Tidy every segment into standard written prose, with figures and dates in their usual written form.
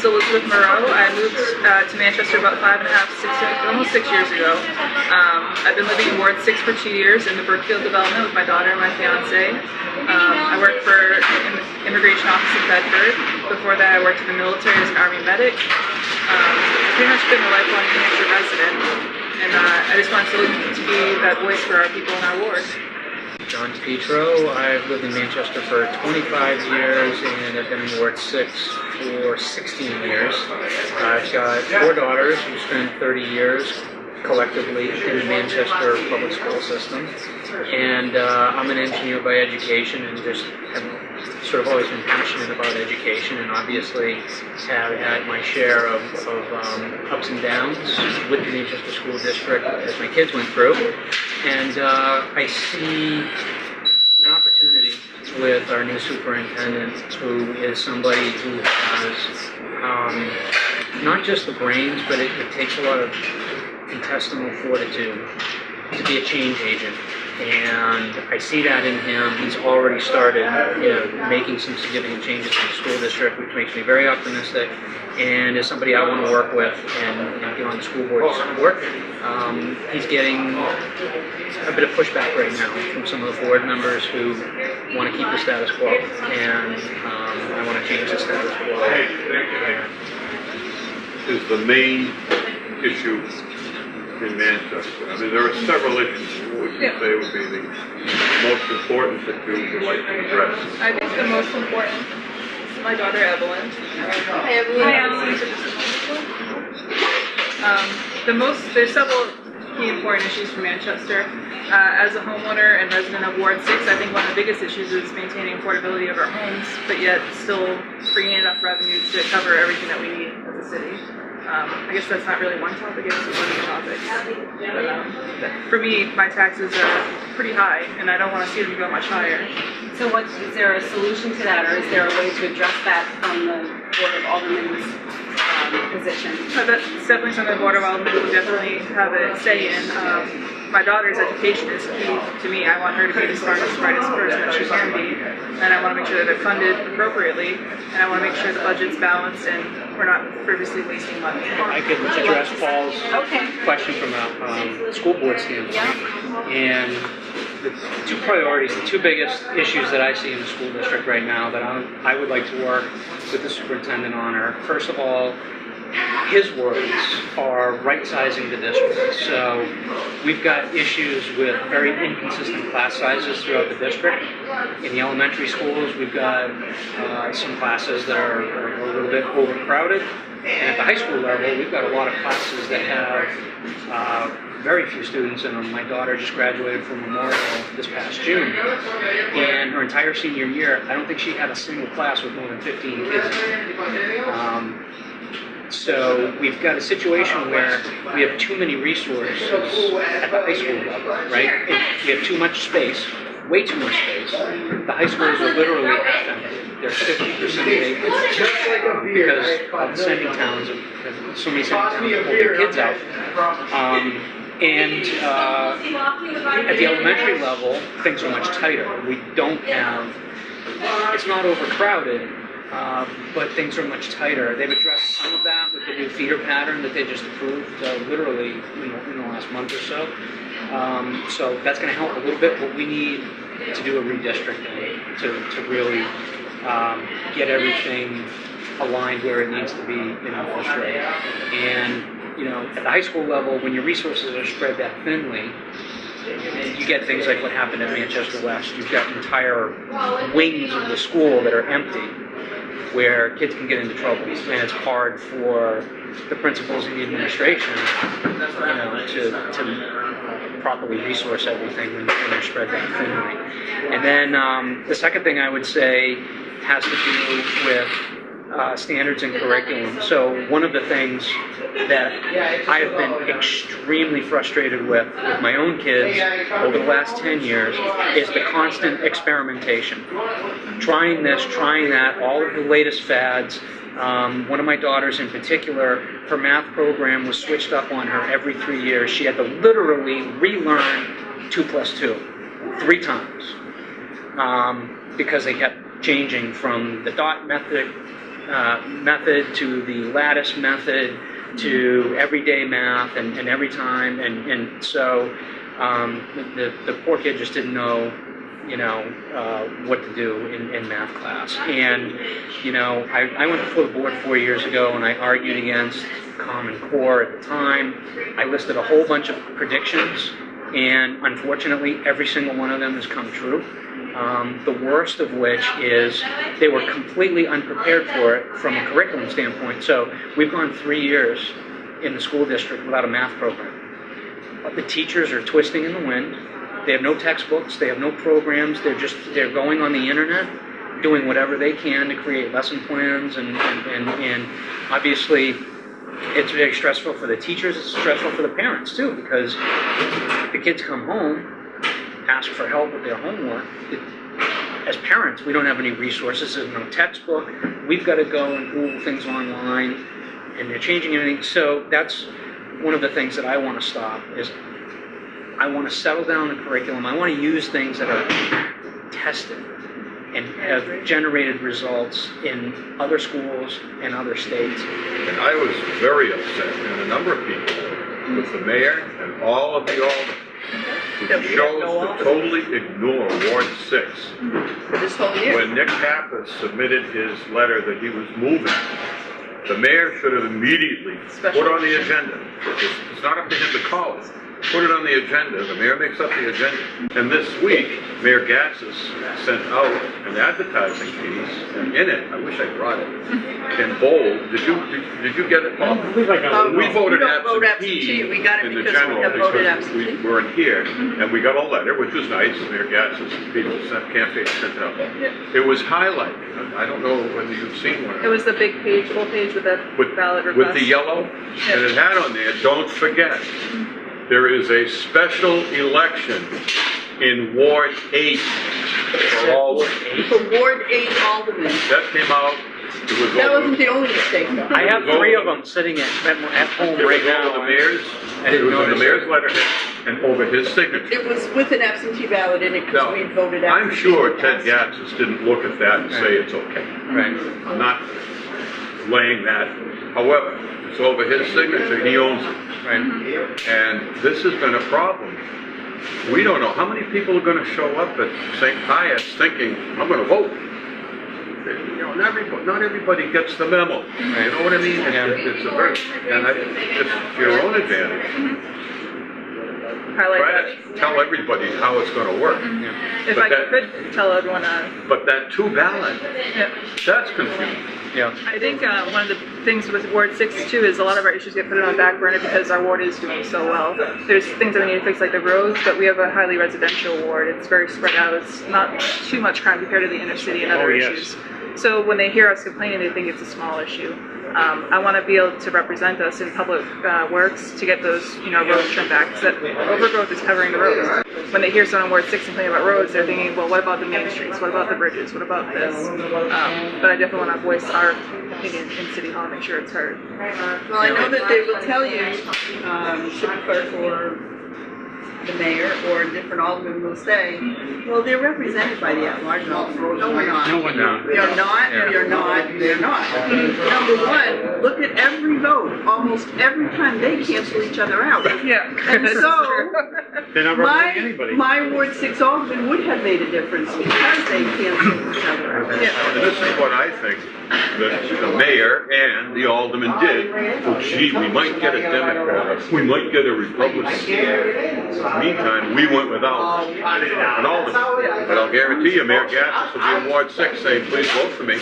name's Elizabeth Moreau. I moved to Manchester about 5.5, almost 6 years ago. I've been living in Ward 6 for 2 years in the Brookfield development with my daughter and my fiance. I work for an immigration office in Bedford. Before that, I worked in the military as an Army medic. I've pretty much been a lifelong New Hampshire resident, and I just wanted to be that voice for our people in our ward. John DiPietro. I've lived in Manchester for 25 years and I've been in Ward 6 for 16 years. I've got 4 daughters who spent 30 years collectively in the Manchester public school system. And I'm an engineer by education and just have sort of always been passionate about education, and obviously have had my share of ups and downs with the Manchester School District as my kids went through. And I see an opportunity with our new superintendent, who is somebody who has not just the brains, but it takes a lot of intestinal fortitude to be a change agent. And I see that in him. He's already started, making some significant changes in the school district, which makes me very optimistic. And is somebody I want to work with and get on the school board to support. He's getting a bit of pushback right now from some of the board members who want to keep the status quo, and I want to change the status quo. Is the main issue in Manchester? I mean, there are several issues. What would you say would be the most important that you would like to address? I think the most important is my daughter Evelyn. Hi Evelyn. There's several key important issues for Manchester. As a homeowner and resident of Ward 6, I think one of the biggest issues is maintaining affordability of our homes, but yet still bringing enough revenue to cover everything that we need as a city. I guess that's not really one topic, it's one of the topics. But for me, my taxes are pretty high, and I don't want to see them go much higher. So is there a solution to that, or is there a way to address that from the Board of Alderman's position? That's definitely something the Board of Alderman will definitely have a say in. My daughter's education is key to me. I want her to be the smartest, brightest person that she can be, and I want to make sure that they're funded appropriately, and I want to make sure the budget's balanced and we're not purposely wasting money. I could address Paul's question from a school board standpoint. And the two priorities, the two biggest issues that I see in the school district right now that I would like to work with the superintendent on are, first of all, his words are right-sizing the district. So we've got issues with very inconsistent class sizes throughout the district. In the elementary schools, we've got some classes that are a little bit overcrowded. And at the high school level, we've got a lot of classes that have very few students in them. My daughter just graduated from Moreau this past June. And her entire senior year, I don't think she had a single class with more than 15 kids in it. So we've got a situation where we have too many resources at the high school level, right? And we have too much space, way too much space. The high schools are literally half empty. They're 50% vacant because of the sending towns, so many sending towns pull their kids out. And at the elementary level, things are much tighter. We don't have, it's not overcrowded, but things are much tighter. They've addressed some of that with the new feeder pattern that they just approved literally in the last month or so. So that's going to help a little bit, but we need to do a redistricting to really get everything aligned where it needs to be in our district. And at the high school level, when your resources are spread that thinly, you get things like what happened at Manchester West. You've got entire wings of the school that are empty, where kids can get into trouble, and it's hard for the principals and the administration, to properly resource everything when they're spread that thinly. And then the second thing I would say has to do with standards and curriculum. So one of the things that I have been extremely frustrated with my own kids over the last 10 years is the constant experimentation. Trying this, trying that, all of the latest fads. One of my daughters in particular, her math program was switched up on her every 3 years. She had to literally relearn 2 + 2 3 times because they kept changing from the dot method method to the lattice method to everyday math and every time, and so the poor kid just didn't know, what to do in math class. And, I went before the board 4 years ago and I argued against Common Core at the time. I listed a whole bunch of predictions, and unfortunately every single one of them has come true. The worst of which is they were completely unprepared for it from a curriculum standpoint. So we've gone 3 years in the school district without a math program. The teachers are twisting in the wind. They have no textbooks, they have no programs, they're going on the internet, doing whatever they can to create lesson plans, and obviously it's very stressful for the teachers, it's stressful for the parents too, because the kids come home, ask for help with their homework. As parents, we don't have any resources, there's no textbook, we've got to go and Google things online, and they're changing everything. So that's one of the things that I want to stop, is I want to settle down the curriculum. I want to use things that are tested and have generated results in other schools and other states. And I was very upset, and a number of people, with the mayor and all of the aldermen, who chose to totally ignore Ward 6. For this whole year. When Nick Kappa submitted his letter that he was moving, the mayor should have immediately put on the agenda. It's not up to him to call it. Put it on the agenda. The mayor makes up the agenda. And this week, Mayor Gatsis sent out an advertising piece, and in it, I wish I brought it, in bold. Did you get it, Paul? I believe I got it. We voted We don't vote absentee absentee. We got it in the because we general have voted because absentee. we weren't here, and we got a letter, which was nice. Mayor Gatsis, people campaign sent it out. It was highlighted. I don't know whether you've seen one. It was the big page, full page with the ballot request. With the yellow, and it had on there, don't forget, there is a special election in Ward 8 for all. For Ward 8 Alderman. That came out, it was That over. wasn't the only mistake though. I have 3 of them sitting at home It right was now. over the mayor's, I didn't it was on the notice mayor's letterhead and over his signature. It was with an absentee ballot in it because Now, we voted absentee. I'm sure Ted Gatsis didn't look at that and say it's okay. Right. I'm not laying that. However, it's over his signature, he owns it. Right. And this has been a problem. We don't know how many people are going to show up at St. Pius thinking, I'm going to vote. Not everybody gets the memo. You know what I mean? Yeah. It's a very, and it's to your own advantage. Highlight Try that. to tell everybody how it's going to work. If But I that- could tell everyone, But that 2 ballot, yeah. that's confusing. Yeah. I think one of the things with Ward 6 too is a lot of our issues get put on the back burner because our ward is doing so well. There's things that we need to fix like the roads, but we have a highly residential ward. It's very spread out. It's not too much crime compared to the inner city and other issues. So when they hear us complaining, they think it's a small issue. I want to be able to represent us in public works to get those, roads trimmed back. Because that overgrowth is covering the roads. When they hear someone in Ward 6 complaining about roads, they're thinking, well, what about the main streets? What about the bridges? What about this? But I definitely want to voice our opinion in City Hall and make sure it's heard. Well, I know that they will tell you, city clerk or the mayor or a different alderman will say, well, they're represented by the at-large alderman. No, we're not. No, we're not. We are not, we are not, they're not. Number one, look at every vote. Almost every time they cancel each other out. Yeah. And so, They're not representing anybody. my Ward 6 alderman would have made a difference because they canceled each other out. Yeah. And this is what I think that the mayor and the alderman did. Oh, gee, we might get a Democrat, we might get a Republican. Meantime, we went without an alderman. But I'll guarantee you, Mayor Gatsis will be in Ward 6 saying, please vote for me.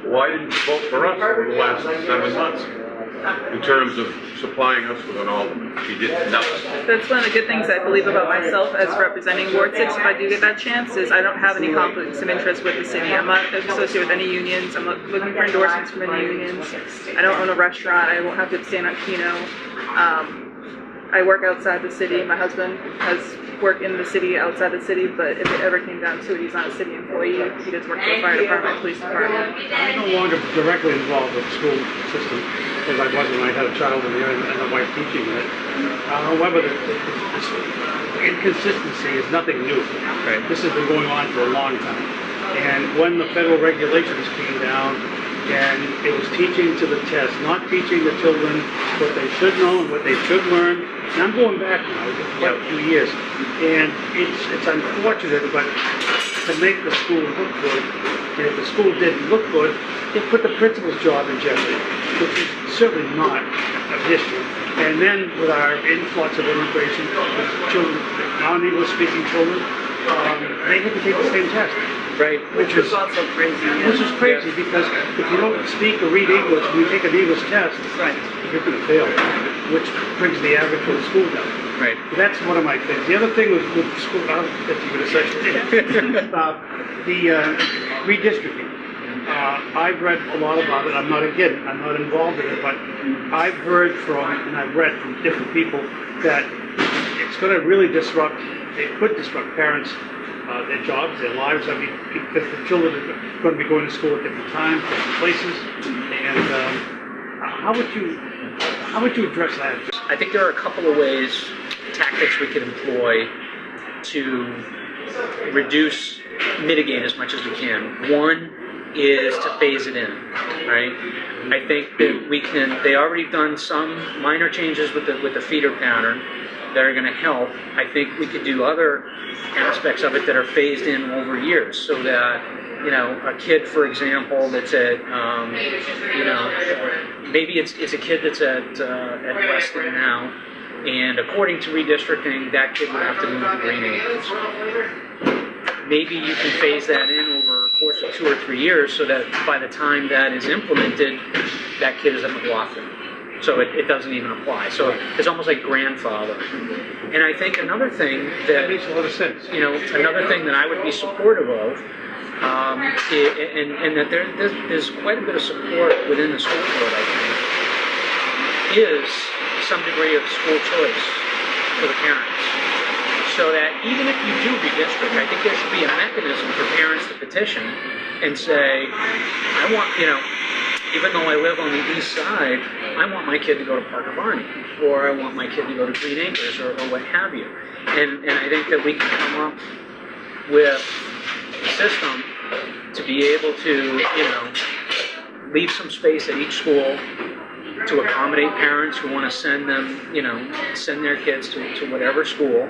Why didn't you vote for us over the last 7 months? In terms of supplying us with an alderman. He did nothing. That's one of the good things I believe about myself as representing Ward 6, if I do get that chance, is I don't have any conflicts of interest with the city. I'm not associated with any unions. I'm not looking for endorsements from any unions. I don't own a restaurant. I won't have to abstain on Keno. I work outside the city. My husband has work in the city, outside the city, but if it ever came down to it, he's not a city employee. He does work for the fire department, police department. I'm no longer directly involved with the school system as I was when I had a child in there and a wife teaching it. However, this inconsistency is nothing new. Right. This has been going on for a long time. And when the federal regulations came down, And it was teaching to the test, not teaching the children what they should know and what they should learn. And I'm going back now, quite a few years. And it's unfortunate, but to make the school look good, and if the school didn't look good, it put the principal's job in jeopardy, which is certainly not an issue. And then with our influx of immigration, with children, non-English speaking children, they had to take the same test. Right. Which was also crazy. Which is crazy because if you don't speak or read English when you take an English test, Right. you're going to fail, which brings the average for the school down. Right. That's one of my things. The other thing with school, if you're going to say, the redistricting. I've read a lot about it. I'm not involved in it, but I've heard from and I've read from different people that it's going to really disrupt. It could disrupt parents. Their jobs, their lives. I mean, because the children are going to be going to school at different times, different places. And how would you address that? I think there are a couple of ways, tactics we could employ to mitigate as much as we can. One is to phase it in, right? I think that we can. They already done some minor changes with the feeder pattern that are going to help. I think we could do other aspects of it that are phased in over years, so that a kid, for example, that's at maybe it's a kid that's at Weston now, and according to redistricting, that kid would have to move to Green Acres. Maybe you can phase that in over a course of 2 or 3 years, so that by the time that is implemented, that kid is at McLaughlin. So it doesn't even apply. So it's almost like grandfather. And I think another thing that makes a lot of sense. Another thing that I would be supportive of, and that there's quite a bit of support within the school board, I think, is some degree of school choice for the parents. So that even if you do redistrict, I think there should be a mechanism for parents to petition and say, I want, even though I live on the east side, I want my kid to go to Parker Barney, or I want my kid to go to Green Acres, or what have you. And I think that we can come up with a system to be able to, leave some space at each school to accommodate parents who want to send them, send their kids to whatever school.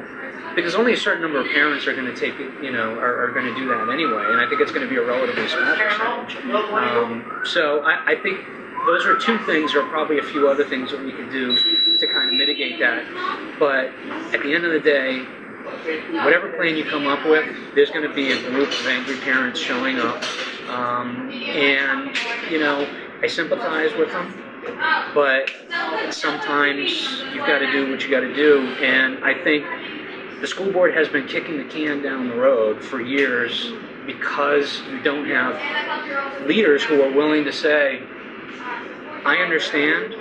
Because only a certain number of parents are going to take it, are going to do that anyway, and I think it's going to be a relatively small percentage. So I think those are two things. There are probably a few other things that we could do to kind of mitigate that. But at the end of the day, whatever plan you come up with, there's going to be a group of angry parents showing up, and I sympathize with them. But sometimes you've got to do what you got to do, and I think the school board has been kicking the can down the road for years because you don't have leaders who are willing to say, I understand,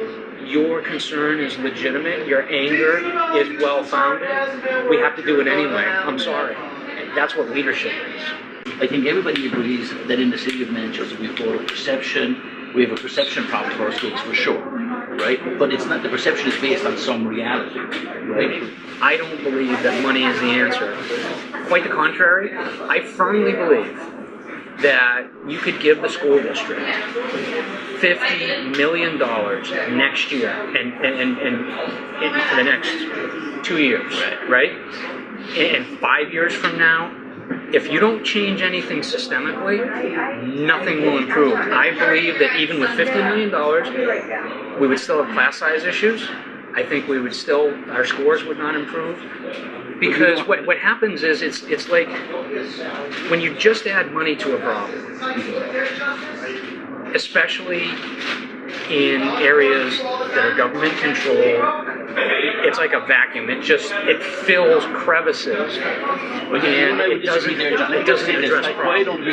your concern is legitimate, your anger is well-founded, we have to do it anyway, I'm sorry. And that's what leadership is. I think everybody agrees that in the city of Manchester we've got a perception. We have a perception problem for our schools for sure, right? But it's not, the perception is based on some reality, right? I don't believe that money is the answer. Quite the contrary. I firmly believe that you could give the school district $50 million next year and for the next 2 years, right? And 5 years from now, if you don't change anything systemically, nothing will improve. I believe that even with $50 million, we would still have class size issues. I think we would still, our scores would not improve. Because what happens is it's like when you just add money to a problem, especially in areas that are government controlled, it's like a vacuum. It fills crevices, and it doesn't address problems.